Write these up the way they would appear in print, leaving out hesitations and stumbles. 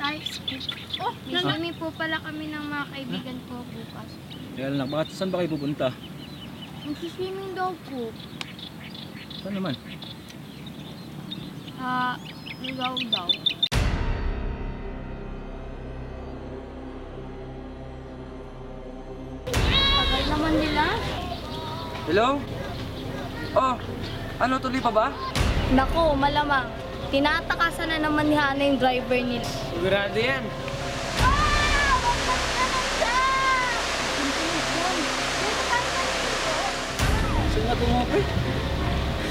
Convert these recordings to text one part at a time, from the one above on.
High school. Oh, may swimming po pala kami ng mga kaibigan ko bukas. Kaya lang, bakit saan ba kayo pupunta? Magsiswimming daw po. Saan naman? Ligaw daw. Tagal naman nila. Hello? Oh, ano, tuloy pa ba? Nako, malamang. Tinatakasan na naman ni Hana yung driver nila. Sigurado yan. Saan nga tungo pre?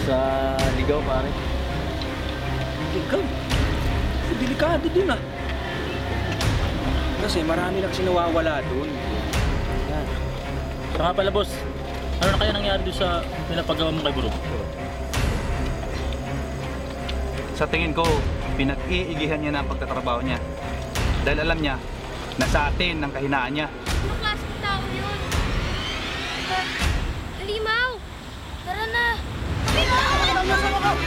Sa ligaw pare. Ikaw. Delikado dun ah. Kasi marami lang kasi nawawala dun. Yan. Pero nga pala boss, ano na kaya nangyari doon sa pinapagawa mo kay Bro? Sa tingin ko, pinag-iigihan niya na ang pagtatrabaho niya. Dahil alam niya na sa atin ang kahinaan niya. Anong klaseng tao yun? Halimaw! Tara na! Halimaw!